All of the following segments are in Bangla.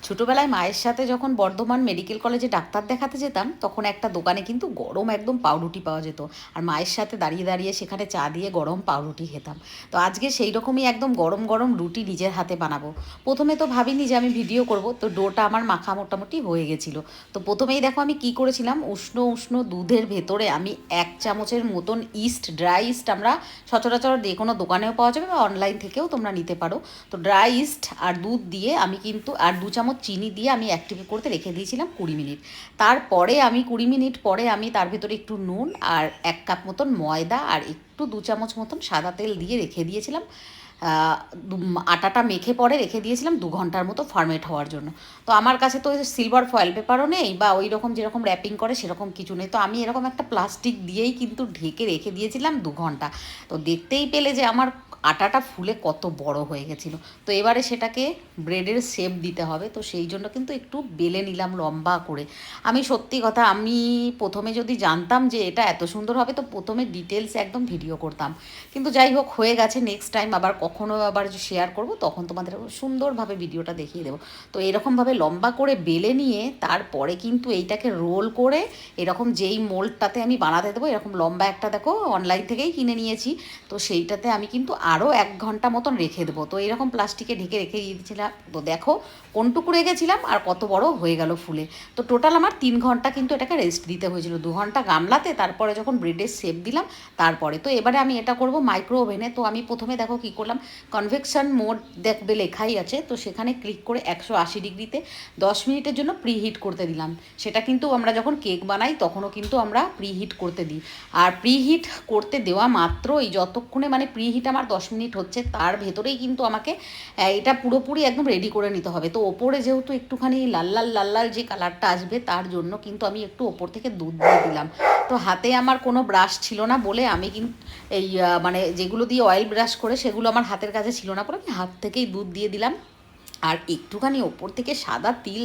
ছোটোবেলায় মায়ের সাথে যখন বর্ধমান মেডিকেল কলেজে ডাক্তার দেখাতে যেতাম তখন একটা দোকানে কিন্তু গরম একদম পাউরুটি পাওয়া যেত। আর মায়ের সাথে দাঁড়িয়ে দাঁড়িয়ে সেখানে চা দিয়ে গরম পাউরুটি খেতাম। তো আজকে সেই রকমই একদম গরম গরম রুটি নিজের হাতে বানাবো। প্রথমে তো ভাবিনি যে আমি ভিডিও করব, তো ডোটা আমার মাখা মোটামুটি হয়ে গেছিলো। তো প্রথমেই দেখো আমি কি করেছিলাম, উষ্ণ উষ্ণ দুধের ভেতরে আমি 1 চামচের মতন ইস্ট, ড্রাই ইস্ট আমরা সচরাচর যে কোনো দোকানেও পাওয়া যাবে বা অনলাইন থেকেও তোমরা নিতে পারো। তো ড্রাই ইস্ট আর দুধ দিয়ে আমি কিন্তু আর 2 চামচ চিনি দিয়ে আমি অ্যাক্টিভ করতে রেখে দিয়েছিলাম 20 মিনিট। তারপরে আমি 20 মিনিট পরে আমি তার ভেতরে একটু নুন আর 1 কাপ মতন ময়দা আর একটু 2 চামচ মতন সাদা তেল দিয়ে রেখে দিয়েছিলাম। আটাটা মেখে পরে রেখে দিয়েছিলাম 2 ঘন্টার মতো ফার্মেট হওয়ার জন্য। তো আমার কাছে তো সিলভার ফয়েল পেপারও নেই বা ওই রকম যেরকম র্যাপিং করে সেরকম কিছু নেই, তো আমি এরকম একটা প্লাস্টিক দিয়েই কিন্তু ঢেকে রেখে দিয়েছিলাম 2 ঘন্টা। তো দেখতেই পেলে যে আমার আটাটা ফুলে কত বড় হয়ে গেছিলো। তো এবারে সেটাকে ব্রেডের শেপ দিতে হবে, তো সেই জন্য কিন্তু একটু বেলে নিলাম লম্বা করে। আমি সত্যি কথা, আমি প্রথমে যদি জানতাম যে এটা এত সুন্দর হবে তো প্রথমে ডিটেলস একদম ভিডিও করতাম। কিন্তু যাই হোক, হয়ে গেছে। নেক্সট টাইম আবার কখনো আবার শেয়ার করব তখন তোমাদের সুন্দরভাবে ভিডিওটা দেখিয়ে দেবো। তো এরকমভাবে লম্বা করে বেলে নিয়ে তারপরে কিন্তু এইটাকে রোল করে এরকম যেই মোল্ডটাতে আমি বানাতে দেবো, এরকম লম্বা একটা দেখো অনলাইন থেকেই কিনে নিয়েছি, তো সেইটাতে আমি কিন্তু আরও 1 ঘন্টা মতন রেখে দেবো। তো এইরকম প্লাস্টিকে ঢেকে রেখে দিয়েছিলাম। তো দেখো কোনটুকু রেখেছিলাম আর কত বড় হয়ে গেল ফুলে। তো টোটাল আমার 3 ঘন্টা কিন্তু এটাকে রেস্ট দিতে হয়েছিল, 2 ঘন্টা গামলাতে, তারপরে যখন ব্রেডের শেপ দিলাম তারপরে। তো এবারে আমি এটা করব মাইক্রো ওভেনে। তো আমি প্রথমে দেখো কী করলাম, কনভেকশন মোড দেখবে লেখাই আছে, তো সেখানে ক্লিক করে 180 ডিগ্রিতে 10 মিনিটের জন্য প্রিহিট করতে দিলাম। সেটা কিন্তু আমরা যখন কেক বানাই তখনও কিন্তু আমরা প্রিহিট করতে দিই। আর প্রিহিট করতে দেওয়া মাত্রই যতক্ষণে মানে প্রিহিট আমার 10 মিনিট হচ্ছে তার ভেতরেই কিন্তু আমাকে এটা পুরোপুরি একদম রেডি করে নিতে হবে। তো ওপরে যেহেতু একটুখানি লাল লাল লাল লাল যে কালারটা আসবে তার জন্য কিন্তু আমি একটু ওপর থেকে দুধ দিয়ে দিলাম। তো হাতে আমার কোনো ব্রাশ ছিল না বলে আমি কিন্তু এই মানে যেগুলো দিয়ে অয়েল ব্রাশ করে সেগুলো আমার হাতের কাছে ছিল না বলে আমি হাত থেকেই দুধ দিয়ে দিলাম। আর একটুখানি ওপর থেকে সাদা তিল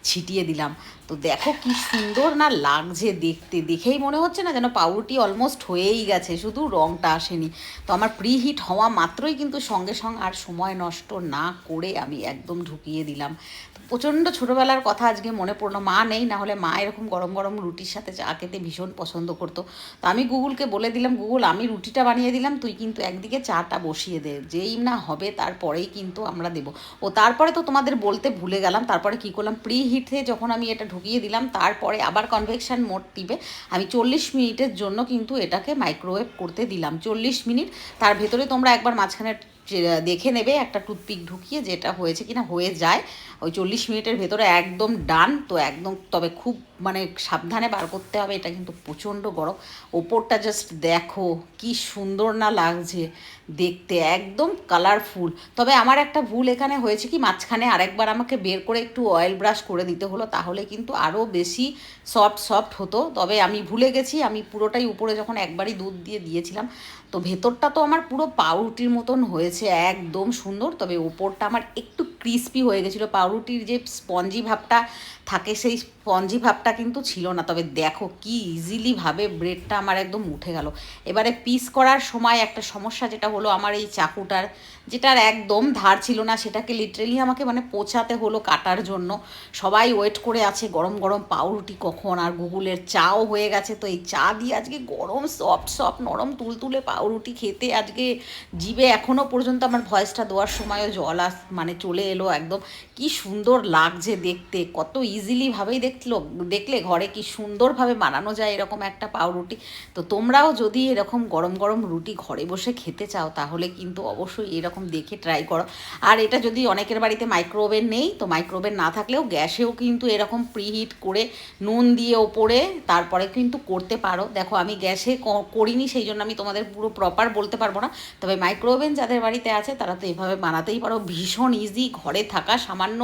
ছিটিয়ে দিলাম। তো দেখো কি সুন্দর না লাগছে দেখতে, দেখেই মনে হচ্ছে না যেন পাউরুটি অলমোস্ট হয়েই গেছে, শুধু রঙটা আসেনি। তো আমার প্রিহিট হওয়া মাত্রই কিন্তু সঙ্গে সঙ্গে আর সময় নষ্ট না করে আমি একদম ঢুকিয়ে দিলাম। তো প্রচণ্ড ছোটোবেলার কথা আজকে মনে পড়লো। মা নেই, না হলে মা এরকম গরম গরম রুটির সাথে চা খেতে ভীষণ পছন্দ করতো। তো আমি গুগলকে বলে দিলাম, গুগল আমি রুটিটা বানিয়ে দিলাম, তুই কিন্তু একদিকে চাটা বসিয়ে দে, যেই না হবে তারপরেই কিন্তু আমরা দেবো। ও তারপরে তো তোমাদের বলতে ভুলে গেলাম, তারপরে কী করলাম, প্রি হিটে যখন আমি এটা ঢুকিয়ে দিলাম তারপরে আবার কনভেকশন মোড টিপে আমি 40 মিনিটের জন্য কিন্তু এটাকে মাইক্রোওয়েভ করতে দিলাম। 40 মিনিট। তার ভেতরে তোমরা একবার মাঝখানে দেখে নেবে একটা টুথপিক ঢুকিয়ে যেটা হয়েছে কিনা, হয়ে যায় ওই 40 মিনিটের ভেতরে একদম ডান। তো একদম, তবে খুব মানে সাবধানে বার করতে হবে, এটা কিন্তু প্রচণ্ড গরম। ওপরটা জাস্ট দেখো কি সুন্দর না লাগছে দেখতে, একদম কালারফুল। তবে আমার একটা ভুল এখানে হয়েছে কি, মাঝখানে আরেকবার আমাকে বের করে একটু অয়েল ব্রাশ করে দিতে হলো, তাহলে কিন্তু আরও বেশি সফট সফট হতো। তবে আমি ভুলে গেছি, আমি পুরোটাই উপরে যখন একবারই দুধ দিয়ে দিয়েছিলাম। তো ভেতরটা তো আমার পুরো পাউরুটির মতন হয়েছে, একদম সুন্দর। তবে ওপরটা আমার একটু ক্রিস্পি হয়ে গেছিলো, পাউরুটির যে স্পঞ্জি ভাবটা থাকে সেই স্পঞ্জি ভাবটা কিন্তু ছিল না। তবে দেখো কি ইজিলিভাবে ব্রেডটা আমার একদম উঠে গেল। এবারে পিস করার সময় একটা সমস্যা যেটা হলো, আমার এই চাকুটার যেটার একদম ধার ছিল না সেটাকে লিটারেলি আমাকে মানে পোঁছাতে হলো কাটার জন্য। সবাই ওয়েট করে আছে গরম গরম পাউরুটি কখন, আর গুগলের চাও হয়ে গেছে। তো এই চা দিয়ে আজকে গরম সফট সফট নরম তুলতুলে পাউরুটি খেতে আজকে জিভে এখনও পর্যন্ত আমার ভয়েসটা দেওয়ার সময়ও জল মানে চলে এলো একদম। কি সুন্দর লাগছে দেখতে, কত ইজিলিভাবেই দেখলে ঘরে কি সুন্দরভাবে বানানো যায় এরকম একটা পাউরুটি। তো তোমরাও যদি এরকম গরম গরম রুটি ঘরে বসে খেতে চাও তাহলে কিন্তু অবশ্যই এরকম দেখে ট্রাই করো। আর এটা যদি অনেকের বাড়িতে মাইক্রো ওভেন নেই, তো মাইক্রো ওভেন না থাকলেও গ্যাসেও কিন্তু এরকম প্রিহিট করে নুন দিয়ে ওপরে তারপরে কিন্তু করতে পারো। দেখো আমি গ্যাসে করিনি, সেই জন্য আমি তোমাদের পুরো প্রপার বলতে পারবো না। তবে মাইক্রো ওভেন যাদের বাড়িতে আছে তারা তো এভাবে বানাতেই পারো, ভীষণ ইজি। ঘরে থাকা সামান্য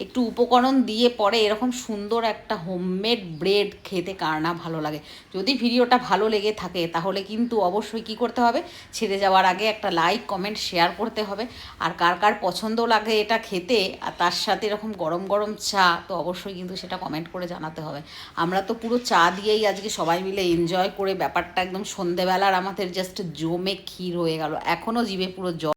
একটু উপকরণ দিয়ে পরে এরকম সুন্দর একটা হোমমেড ব্রেড খেতে কার না ভালো লাগে। যদি ভিডিওটা ভালো লেগে থাকে তাহলে কিন্তু অবশ্যই কী করতে হবে, ছেড়ে যাওয়ার আগে একটা লাইক কমেন্ট শেয়ার করতে হবে। আর কার কার পছন্দ লাগে এটা খেতে আর তার সাথে এরকম গরম গরম চা, তো অবশ্যই কিন্তু সেটা কমেন্ট করে জানাতে হবে। আমরা তো পুরো চা দিয়েই আজকে সবাই মিলে এনজয় করে ব্যাপারটা একদম সন্ধেবেলার আমাদের জাস্ট জমে ক্ষীর হয়ে গেল, এখনও জিভে পুরো জল।